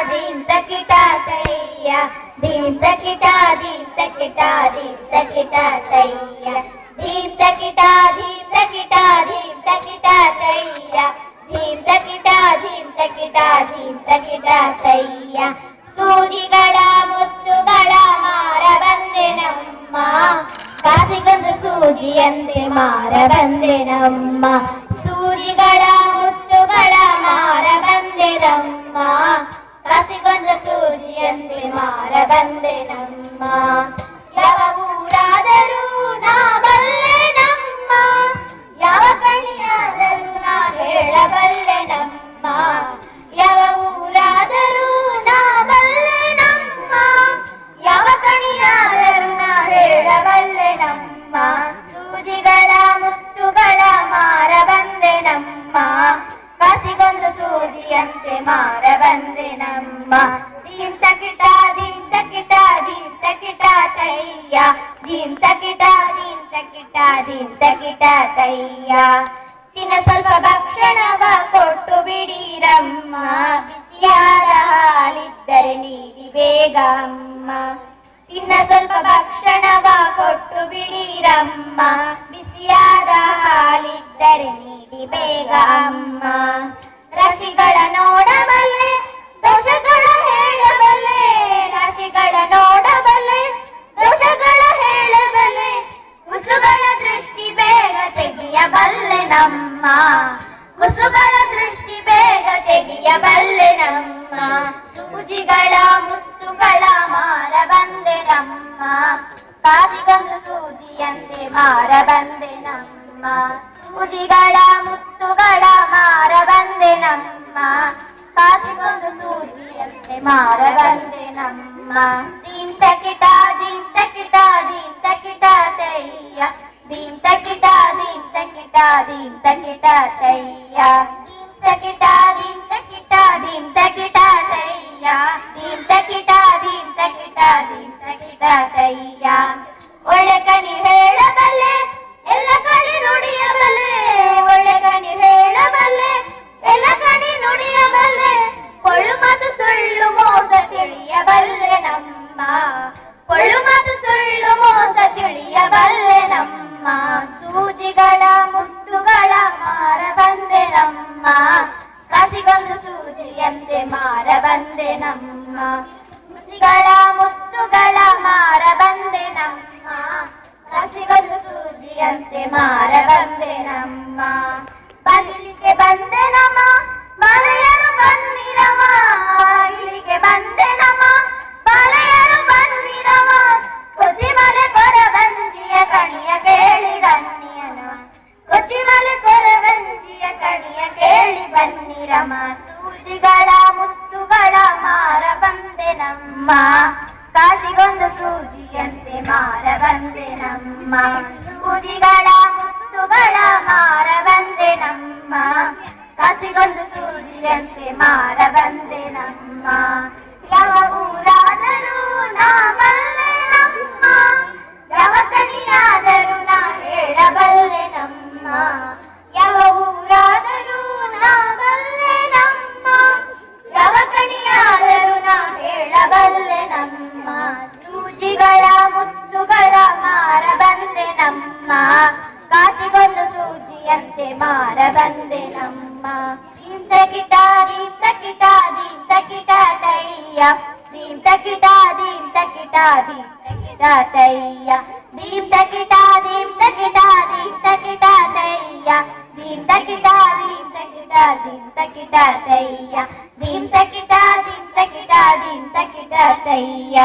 ಧೀಂ ತಕಿಟಾ ತಯ್ಯ ಧೀಂ ತಕಿಟಾ ಧೀಂ ತಕಿಟಾ ತಯ್ಯ ಧೀಂ ತಕಿಟಾ ತಯ್ಯ ಧೀಂ ತಕಿಟಾ ತಯ್ಯ ಸೂಜಿಗಳ ಮುತ್ತುಗಳ ಮಾರ ಬಂದೆ ನಮ್ಮ ಕಾಸಿಗೊಂದು ಸೂಜಿಯಂತೆ ಮಾರ ಬಂದೆ ನಮ್ಮ ಸೂಜಿಗಳ ಮುತ್ತುಗಳ ಮಾರ ಬಂದೆ ನಮ್ಮ ಕಾಸಿಗೊಂದು ಸೂಜಿಯಂತೆ ಮಾರ ಬಂದೆ ನಮ್ಮ ಯಾವ ಊರಾದರೂ ನಾ ಬಲ್ಲೆ ನಮ್ಮ ಯಾವ ಕಣಿಯಾದರೂ ನಾ ಹೇಳಬಲ್ಲೆ ನಮ್ಮ ಯಾವ ಊರಾದರೂ ನಾ ಬಲ್ಲೆ ನಮ್ಮ ಯಾವ ಕಣಿಯಾದರೂ ನಾ ಹೇಳಬಲ್ಲೆ ನಮ್ಮ ಸೂಜಿಗಳ ಮುತ್ತುಗಳ ಮಾರ ಬಂದೆ ನಮ್ಮ ಕಾಸಿಗೊಂದು ಸೂಜಿಯಂತೆ ಮಾರ ಬಂದೆ ನಮ್ಮ ಧೀಂ ತಕಿಟಾ ತಯ್ಯ ಧೀಂ ತಕಿಟಾ ತಯ್ಯ ತಿನ್ನ ಸ್ವಲ್ಪ ಭಕ್ಷಣವ ಕೊಟ್ಟು ಬಿಡಿರಮ್ಮ ಬಿಸಿಯಾದ ಹಾಲಿದ್ದರೆ ನೀಡಿ ಬೇಗ ಅಮ್ಮ ತಿನ್ನ ಸ್ವಲ್ಪ ಭಕ್ಷಣವ ಕೊಟ್ಟು ಬಿಡಿರಮ್ಮ ಬಿಸಿಯಾದ ಹಾಲಿದ್ದರೆ ನೀಡಿ ಬೇಗ ಅಮ್ಮ ರಾಶಿಗಳ ನೋಡಬಲ್ಲೆ ದೋಷಗಳ ಹೇಳಬಲ್ಲೆ ರಾಶಿಗಳ ನೋಡಬಲ್ಲೆ ದೋಷಗಳ ಹೇಳಬಲ್ಲೆ ಕುಸುಗಳ ದೃಷ್ಟಿ ಬೇಗ ತೆಗೆಯಬಲ್ಲೆ ನಮ್ಮ ಕುಸುಗಳ ದೃಷ್ಟಿ ಬೇಗ ತೆಗೆಯಬಲ್ಲೆ ನಮ್ಮ ಸೂಜಿಗಳ ಮುತ್ತುಗಳ ಮಾರ ಬಂದೆ ನಮ್ಮ ಕಾಸಿಗೊಂದು ಸೂಜಿಯಂತೆ ಮಾರ ಬಂದೆ ನಮ್ಮ ಸೂಜಿಗಳ ಮುತ್ತುಗಳ ಮಾರ ಬಂದೆ ನಮ್ಮ ಕಾಸಿಗೊಂದು ಸೂಜಿಯಂತೆ ಮಾರ ಬಂದೆ ನಮ್ಮ ಧೀಂ ತಕಿಟಾ ತಯ್ಯ ಧೀಂ ತಕಿಟಾ ತಯ್ಯ ಧೀಂ ತಕಿಟಾ ತಯ್ಯ ಧೀಂ ತಕಿಟಾ ತಯ್ಯ ಒಳ್ಳೆ ಕಣಿ ಹೇಳಬಲ್ಲೆ ಎಲ್ಲ ಕಣಿ ನುಡಿಯಬಲ್ಲೆ ಒಳ್ಳೆ ಕಣಿ ಹೇಳಬಲ್ಲೆ ಎಲ್ಲ ಕಣಿ ನುಡಿಯಬಲ್ಲೆ ಕೊಳು ಮತ್ತು ಸುಳ್ಳು ಮೋಸ ತಿಳಿಯಬಲ್ಲೆ ನಮ್ಮ ಕೊಳು ಮತ್ತು ಸುಳ್ಳು ಮೋಸ ತಿಳಿಯಬಲ್ಲೆ ನಮ್ಮ ಸೂಜಿಗಳ ಮುತ್ತುಗಳ ಮಾರ ಬಂದೆ ನಮ್ಮ ಕಾಸಿಗೊಂದು ಸೂಜಿಯಂತೆ ಮಾರ ಬಂದೆ ನಮ್ಮ ಸೂಜಿಗಳ ಮುತ್ತುಗಳ ಮಾರ ಬಂದೆ ನಮ್ಮ ಕಾಸಿಗೊಂದು ಸೂಜಿಯಂತೆ ಮಾರ ಬಂದೆ ನಮ್ಮ ಬಾಗಿಲಿಗೆ ಬಂದೆ ನಮ್ಮ ಬಾಳೆಯರು ಬನ್ನಿರಮ ಬಾಗಿಲಿಗೆ ಬಂದೆ ನಮ್ಮ ಬಾಳೆಯರು ಬನ್ನಿರಮ ಕೊಚ್ಚಿಮಲೆ ಕೊರವಂಜಿಯ ಕಣಿಯ ಕೇಳಿ ಬನ್ನಿಯನ ಕೊಚ್ಚಿಮಲೆ ಕೊರವಂಜಿಯ ಕಣಿಯ ಕೇಳಿ ಬನ್ನಿರಮ ಸೂಜಿಗಳ ಮುತ್ತುಗಳ ಮಾರ ಬಂದೆ ನಮ್ಮ ಕಾಸಿಗೊಂದು ಸೂಜಿಯಂತೆ ಮಾರ ಬಂದೆ ನಮ್ಮ ಸೂಜಿಗಳ ಮುತ್ತುಗಳ ಮಾರ ಬಂದೆ ನಮ್ಮ ಕಾಸಿಗೊಂದು ಸೂಜಿಯಂತೆ ಮಾರ ಬಂದೆ ನಮ್ಮ ಯಾವ ಊರಾದರೂ ನಾ ಬಲ್ಲೆ ನಮ್ಮ ಯಾವ ಕಣಿಯಾದರೂ ನಾ ಹೇಳಬಲ್ಲೆ ನಮ್ಮ ಯಾವ ಊರಾದರೂ ನಾ ಬಲ್ಲೆ ನಮ್ಮ ಯಾವ ಕಣಿಯಾದರೂ ನಾ ಹೇಳಬಲ್ಲೆ ನಮ್ಮ ಸೂಜಿಗಳ ಮುತ್ತುಗಳ ಮಾರ ಬಂದೆ ನಮ್ಮ ಕಾಸಿಗೊಂದು ಸೂಜಿಯಂತೆ ಮಾರ ಬಂದೆ ನಮ್ಮ ಧೀಂ ತಕಿಟಾ ತಯ್ಯ ಧೀಂ ತಕಿಟಾ ತಯ್ಯ ಧೀಂ ತಕಿಟಾ ತಯ್ಯ ಧೀಂ ತಕಿಟಾ ತಯ್ಯ ಧೀಂ ತಕಿಟಾ ತಯ್ಯ